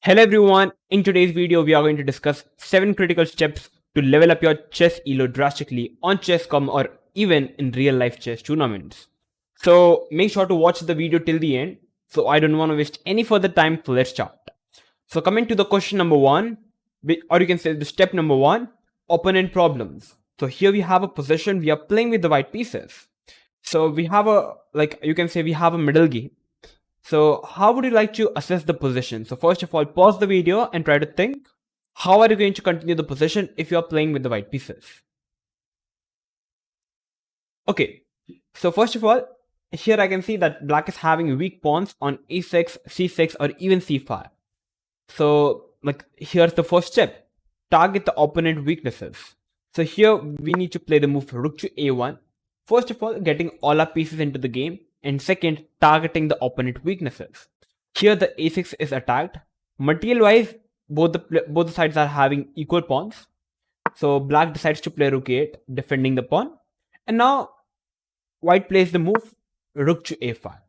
Hello everyone, in today's video we are going to discuss 7 critical steps to level up your chess elo drastically on chess.com or even in real life chess tournaments. So make sure to watch the video till the end, so I don't want to waste any further time, so let's start. So coming to the question number 1, or you can say the step number 1, opponent problems. So here we have a position, we are playing with the white pieces. So we have we have a middle game. So how would you like to assess the position? So first of all, pause the video and try to think, how are you going to continue the position if you are playing with the white pieces? Okay, so first of all, here I can see that black is having weak pawns on e6, c6 or even c5. So here's the first step, target the opponent weaknesses. So here we need to play the move rook to a1. First of all, getting all our pieces into the game, and second, targeting the opponent weaknesses. Here the a6 is attacked. Material wise, both the sides are having equal pawns. So black decides to play rook a8, defending the pawn. And now white plays the move rook to a5.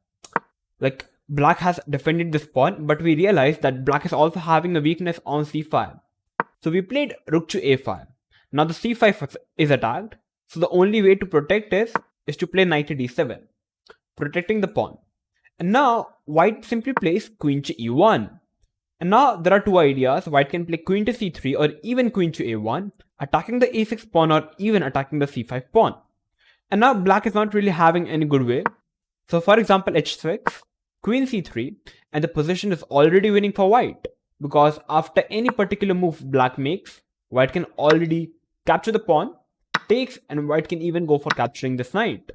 Black has defended this pawn, but we realize that black is also having a weakness on c5. So we played rook to a5. Now the c5 is attacked. So the only way to protect is to play knight to d7, protecting the pawn. And now white simply plays queen to e1. And now there are two ideas. White can play queen to c3 or even queen to a1, attacking the a6 pawn or even attacking the c5 pawn. And now black is not really having any good way. So for example, h6, queen c3, and the position is already winning for white, because after any particular move black makes, white can already capture the pawn, takes, and white can even go for capturing this knight.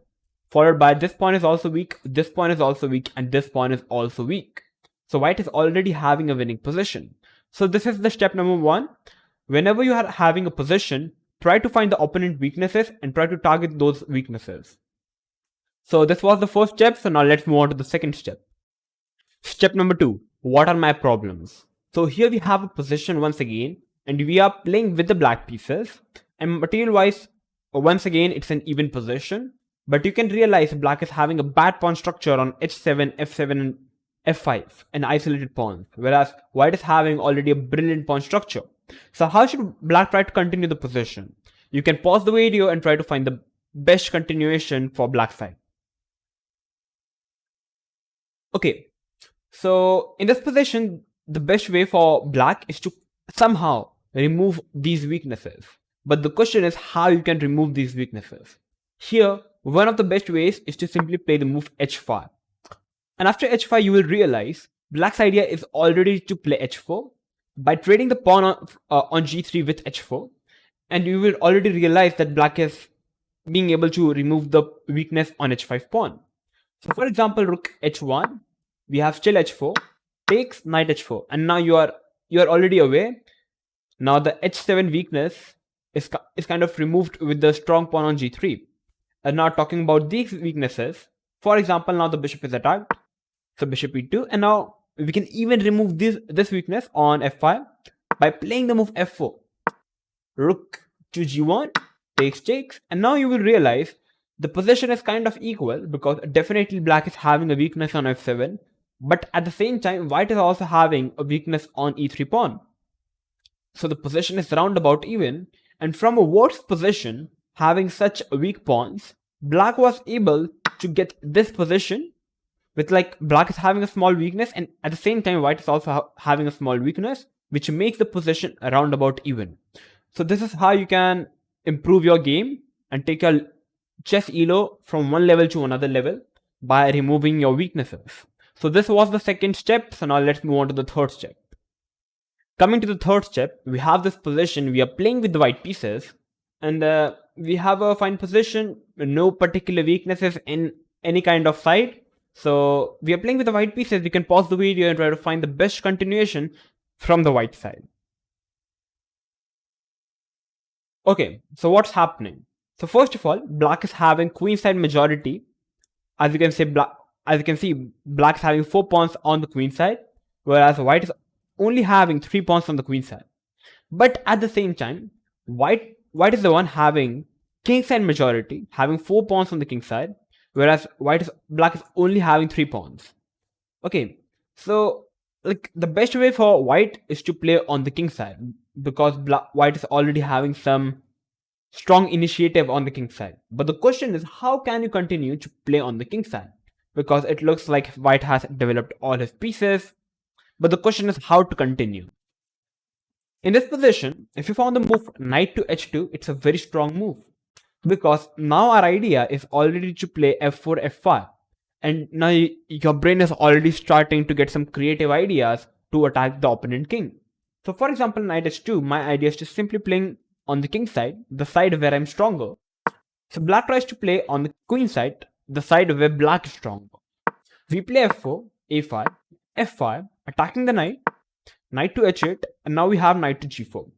Followed by this pawn is also weak, this pawn is also weak, and this pawn is also weak. So white is already having a winning position. So this is the step number 1. Whenever you are having a position, try to find the opponent weaknesses and try to target those weaknesses. So this was the first step, so now let's move on to the second step. Step number 2, what are my problems? So here we have a position once again, and we are playing with the black pieces, and material wise, once again it's an even position, but you can realize black is having a bad pawn structure on h7, f7 and f5, an isolated pawn, whereas white is having already a brilliant pawn structure. So how should black try to continue the position? You can pause the video and try to find the best continuation for black side. Okay, so in this position, the best way for black is to somehow remove these weaknesses. But the question is how you can remove these weaknesses. Here, one of the best ways is to simply play the move h5. And after h5, you will realize black's idea is already to play h4 by trading the pawn on g3 with h4. And you will already realize that black is being able to remove the weakness on h5 pawn. So for example, rook h1, we have still h4, takes knight h4, and now you are already aware. Now the h7 weakness is kind of removed with the strong pawn on g3. And now talking about these weaknesses, for example, now the bishop is attacked, so bishop e2, and now we can even remove this weakness on f5 by playing the move f4. Rook to g1, takes, and now you will realize the position is kind of equal, because definitely black is having a weakness on f7, but at the same time white is also having a weakness on e3 pawn. So the position is roundabout even, and from a worse position, having such weak pawns, black was able to get this position with black is having a small weakness, and at the same time white is also having a small weakness, which makes the position roundabout even. So this is how you can improve your game and take your chess elo from one level to another level by removing your weaknesses. So this was the second step, so now let's move on to the third step. Coming to the third step, we have this position, we are playing with the white pieces, and we have a fine position, no particular weaknesses in any kind of side. So we are playing with the white pieces, we can pause the video and try to find the best continuation from the white side. Okay, so what's happening? So first of all, black is having queenside majority. As you can see, black is having 4 pawns on the queen side, whereas white is only having 3 pawns on the queen side. But at the same time, white is the one having kingside majority, having 4 pawns on the king side, whereas black is only having 3 pawns. Okay, so like the best way for white is to play on the king side, because white is already having some strong initiative on the king side. But the question is, how can you continue to play on the king side? Because it looks like white has developed all his pieces. But the question is how to continue. In this position, if you found the move knight to h2, it's a very strong move. Because now our idea is already to play f4, f5. And now your brain is already starting to get some creative ideas to attack the opponent king. So for example, knight h2, my idea is to simply playing on the king side, the side where I'm stronger. So black tries to play on the queen side, the side where black is stronger. We play f4, a5, f5, attacking the knight, knight to h8, and now we have knight to g4.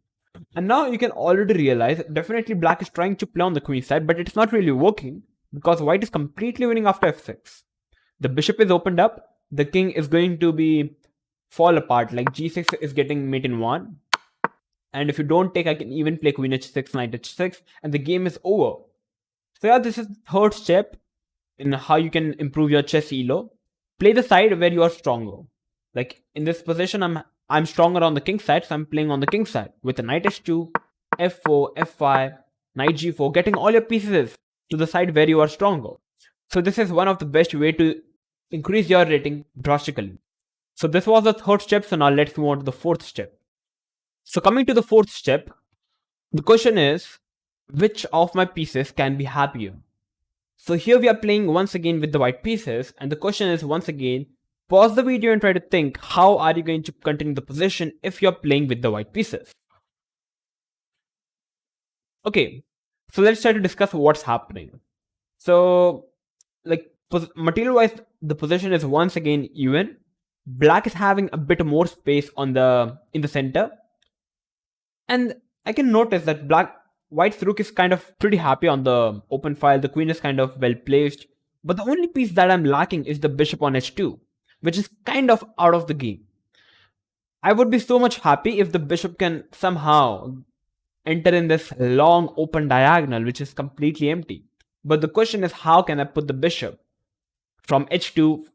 And now you can already realize definitely black is trying to play on the queen side, but it's not really working because white is completely winning after f6. The bishop is opened up, the king is going to be fall apart, like g6 is getting mate in 1. And if you don't take, I can even play queen h6, knight h6, and the game is over. So yeah, this is the third step in how you can improve your chess elo. Play the side where you are stronger. Like in this position, I'm stronger on the king side, so I'm playing on the king side with the knight h2, f4, f5, knight g4, getting all your pieces to the side where you are stronger. So this is one of the best way to increase your rating drastically. So this was the third step, so now let's move on to the fourth step. So coming to the fourth step, the question is, which of my pieces can be happier? So here we are playing once again with the white pieces, and the question is once again, pause the video and try to think, how are you going to continue the position if you're playing with the white pieces? Okay, so let's try to discuss what's happening. So, like, material-wise, the position is once again even. Black is having a bit more space in the center. And I can notice that white's rook is kind of pretty happy on the open file. The queen is kind of well placed. But the only piece that I'm lacking is the bishop on h2, which is kind of out of the game. I would be so much happy if the bishop can somehow enter in this long open diagonal, which is completely empty. But the question is, how can I put the bishop from h2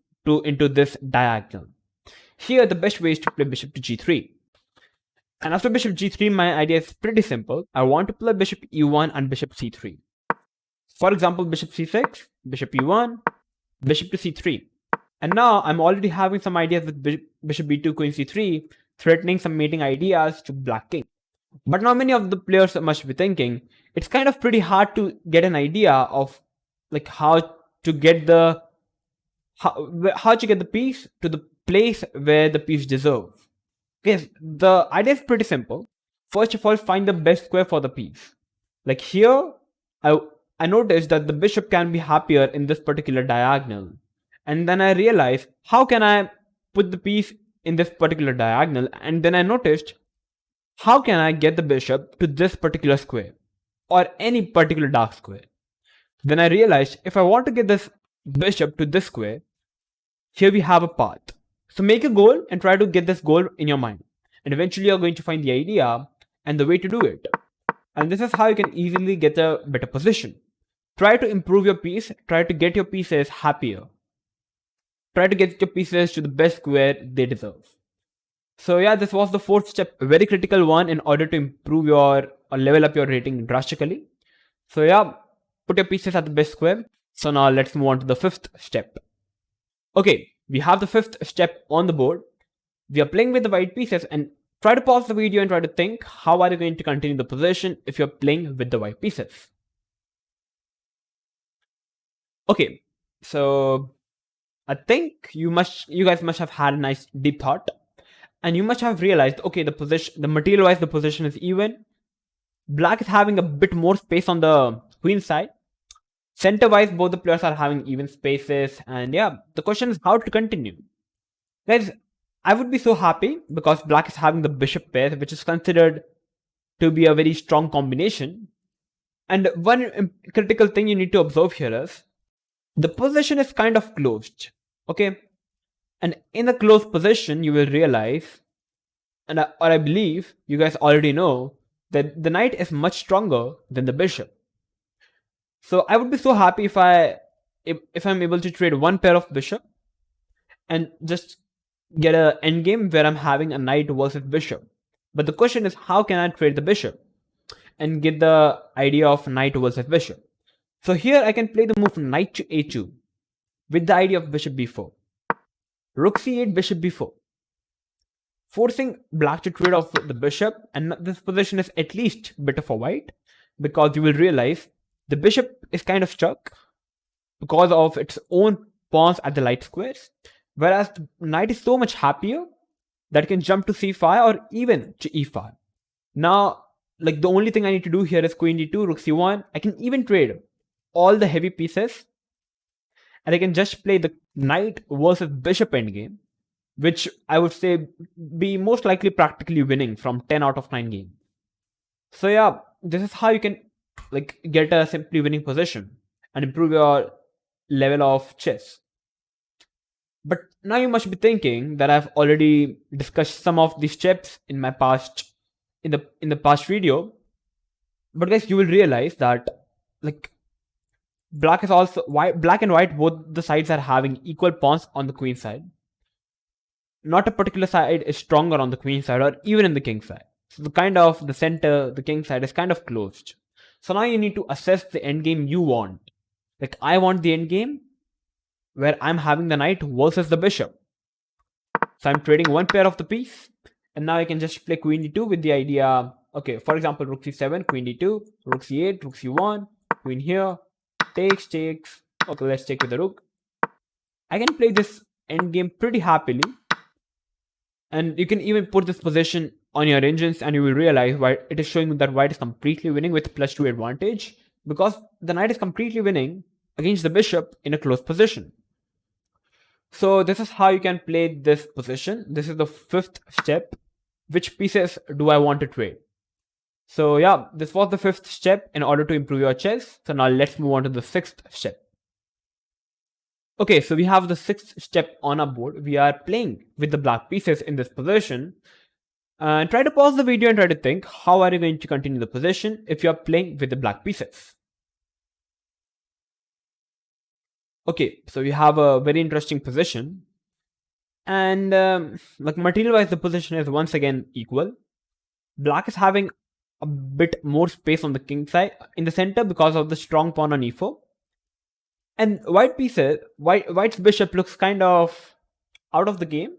into this diagonal? Here, the best way is to play bishop to g3. And after bishop g3, my idea is pretty simple. I want to play bishop e1 and bishop c3. For example, bishop c6, bishop e1, bishop to c3. And now I'm already having some ideas with bishop b2, queen c3, threatening some mating ideas to black king. But now many of the players must be thinking, it's kind of pretty hard to get an idea of like how to get the piece to the place where the piece deserves. Yes, the idea is pretty simple. First of all, find the best square for the piece. Like here, I noticed that the bishop can be happier in this particular diagonal. And then I realized, how can I put the piece in this particular diagonal? And then I noticed, how can I get the bishop to this particular square? Or any particular dark square? Then I realized, if I want to get this bishop to this square, here we have a path. So make a goal and try to get this goal in your mind. And eventually you're going to find the idea and the way to do it. And this is how you can easily get a better position. Try to improve your piece. Try to get your pieces happier. Try to get your pieces to the best square they deserve. So yeah, this was the fourth step. A very critical one in order to improve or level up your rating drastically. So yeah, put your pieces at the best square. So now let's move on to the fifth step. Okay, we have the fifth step on the board. We are playing with the white pieces, and try to pause the video and try to think, how are you going to continue the position if you're playing with the white pieces? Okay, so I think you guys must have had a nice deep thought, and you must have realized, okay, the material-wise, the position is even. Black is having a bit more space on the queen side. Center-wise, both the players are having even spaces, and yeah, the question is how to continue. Guys, I would be so happy because black is having the bishop pair, which is considered to be a very strong combination. And one critical thing you need to observe here is, the position is kind of closed, okay? And in a closed position, you will realize, or I believe you guys already know, that the knight is much stronger than the bishop. So I would be so happy if I'm able to trade one pair of bishop and just get a endgame where I'm having a knight versus bishop. But the question is, how can I trade the bishop and get the idea of knight versus bishop? So here I can play the move knight to a2 with the idea of bishop b4. Rook c8, bishop b4. Forcing black to trade off the bishop, and this position is at least better for white because you will realize the bishop is kind of stuck because of its own pawns at the light squares, whereas the knight is so much happier that it can jump to c5 or even to e5. Now, like the only thing I need to do here is queen d2, rook c1. I can even trade all the heavy pieces, and I can just play the knight versus bishop endgame, which I would say be most likely practically winning from 10 out of 9 games. So yeah, this is how you can like get a simply winning position and improve your level of chess. But now you must be thinking that I've already discussed some of these steps in my past in the past video. But guys, you will realize that like black and white, both the sides are having equal pawns on the queen side. Not a particular side is stronger on the queen side or even in the king side. So the center, the king side is kind of closed. So now you need to assess the endgame you want. Like I want the endgame where I'm having the knight versus the bishop. So I'm trading one pair of the piece, and now I can just play queen d2 with the idea, okay, for example, rook c7, queen d2, rook c8, rook c1, queen here, takes. Okay, let's take with the rook. I can play this endgame pretty happily, and you can even put this position on your engines and you will realize why it is showing that white is completely winning with +2 advantage, because the knight is completely winning against the bishop in a close position. So this is how you can play this position. This is the 5th step. Which pieces do I want to trade? So yeah, this was the 5th step in order to improve your chess. So now let's move on to the 6th step. Okay, so we have the 6th step on our board. We are playing with the black pieces in this position. And try to pause the video and try to think, how are you going to continue the position if you are playing with the black pieces? Okay, so we have a very interesting position. And like material wise, the position is once again equal. Black is having a bit more space on the king side in the center because of the strong pawn on e4. And white's bishop looks kind of out of the game.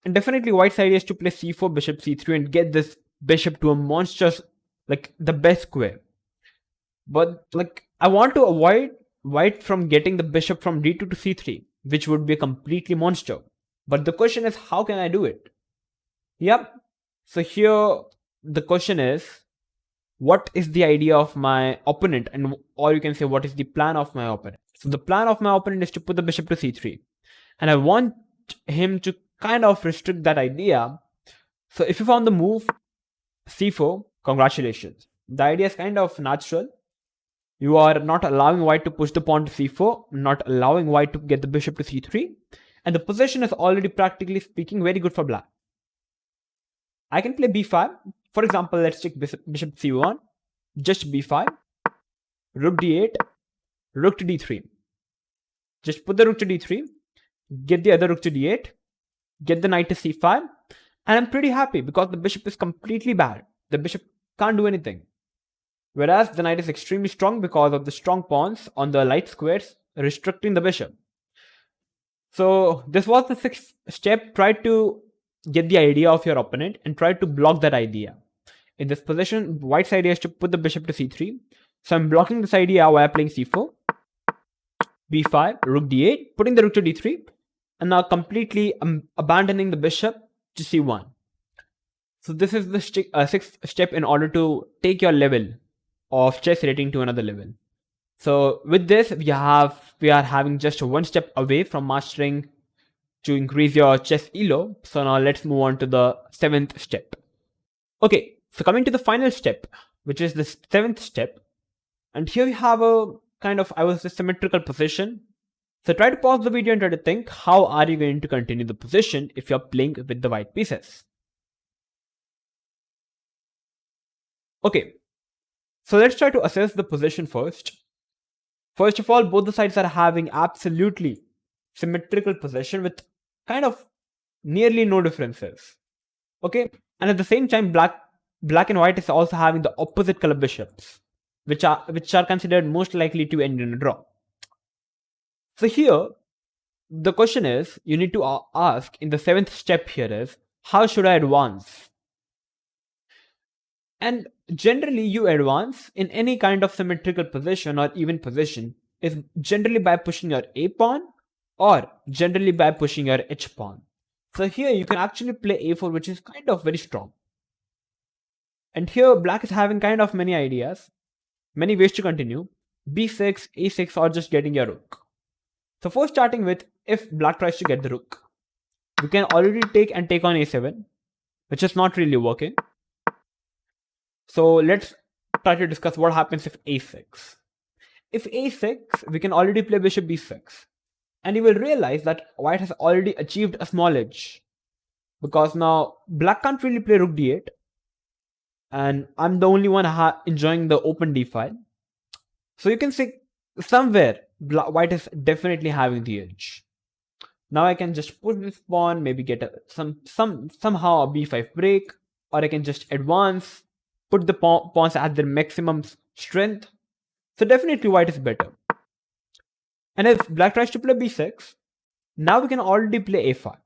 And definitely white's idea is to play c4, bishop c3 and get this bishop to a monstrous, like the best square. But like I want to avoid white from getting the bishop from d2 to c3, which would be a completely monster. But the question is, how can I do it? Yep. So here the question is, what is the idea of my opponent? And or you can say, what is the plan of my opponent? So the plan of my opponent is to put the bishop to c3. And I want him to kind of restrict that idea. So if you found the move c4, congratulations. The idea is kind of natural. You are not allowing white to push the pawn to c4, not allowing white to get the bishop to c3. And the position is already, practically speaking, very good for black. I can play b5. For example, let's take bishop c1, just b5, rook d8, rook to d3. Just put the rook to d3, get the other rook to d8, get the knight to c5, and I'm pretty happy because the bishop is completely bad. The bishop can't do anything. Whereas the knight is extremely strong because of the strong pawns on the light squares restricting the bishop. So this was the 6th step. Try to get the idea of your opponent and try to block that idea. In this position, white's idea is to put the bishop to c3. So I'm blocking this idea while playing c4, b5, rook d8, putting the rook to d3, and now completely abandoning the bishop to c1. So this is the 6th step in order to take your level of chess rating to another level. So with this, we are having just one step away from mastering to increase your chess elo. So now let's move on to the 7th step. Okay, so coming to the final step, which is the 7th step. And here we have a kind of, symmetrical position. So try to pause the video and try to think, how are you going to continue the position if you're playing with the white pieces? Okay, so let's try to assess the position first. First of all, both the sides are having absolutely symmetrical possession with kind of nearly no differences. Okay, and at the same time, black and white is also having the opposite color bishops, which are considered most likely to end in a draw. So here, the question is, you need to ask in the 7th step here is, how should I advance? And generally, you advance in any kind of symmetrical position or even position is generally by pushing your A pawn or generally by pushing your H pawn. So here you can actually play A4, which is kind of very strong. And here black is having kind of many ideas, many ways to continue. B6, A6, or just getting your rook. So first starting with, if black tries to get the rook, we can already take on A7, which is not really working. So let's try to discuss what happens if A6. If A6, we can already play bishop B6. And you will realize that white has already achieved a small edge. Because now black can't really play rook D8. And I'm the only one enjoying the open D file. So you can see somewhere white is definitely having the edge. Now I can just push this pawn, maybe get somehow a b5 break, or I can just advance, put the pawns at their maximum strength. So definitely white is better. And if black tries to play b6, now we can already play a5.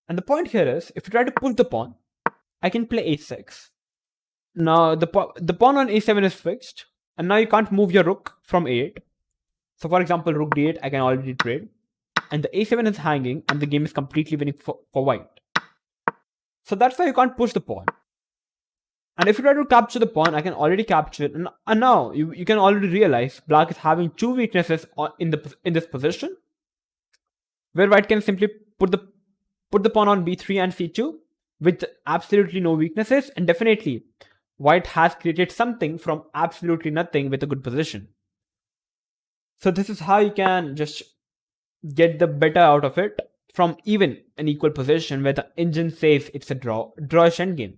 And the point here is, if you try to push the pawn, I can play a6. Now the pawn on a7 is fixed, and now you can't move your rook from a8. So for example, rook d8, I can already trade. And the a7 is hanging, and the game is completely winning for white. So that's why you can't push the pawn. And if you try to capture the pawn, I can already capture it. And now you can already realize black is having two weaknesses in this position, where white can simply put the pawn on b3 and c2 with absolutely no weaknesses, and definitely white has created something from absolutely nothing with a good position. So this is how you can just get the better out of it from even an equal position where the engine says it's a drawish endgame.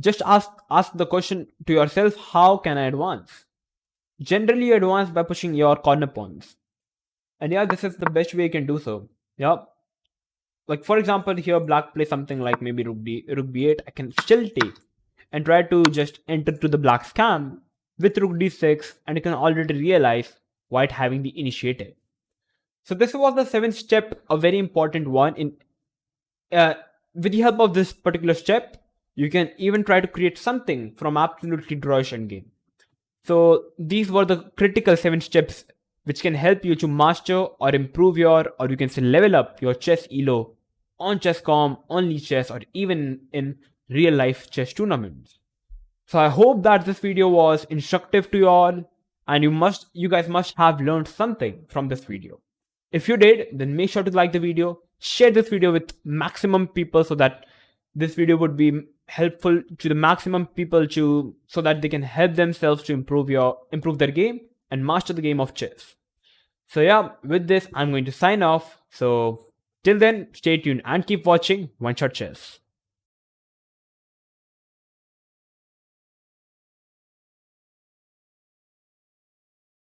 Just ask the question to yourself, how can I advance? Generally, you advance by pushing your corner pawns. And yeah, this is the best way you can do so. Yeah. Like for example, here black plays something like maybe rook b8. I can still take and try to just enter to the black scam with rook d6, and you can already realize white having the initiative. So this was the 7th step, a very important one. With the help of this particular step, you can even try to create something from absolutely drawish endgame. So these were the critical 7 steps which can help you to master or improve or you can say level up your chess elo on chess.com, on Lichess, or even in real life chess tournaments. So I hope that this video was instructive to you all, and you guys must have learned something from this video. If you did, then make sure to like the video, share this video with maximum people so that this video would be helpful to the maximum people so that they can help themselves to improve their game and master the game of chess. So yeah, with this, I'm going to sign off. So till then, stay tuned and keep watching Oneshot Chess.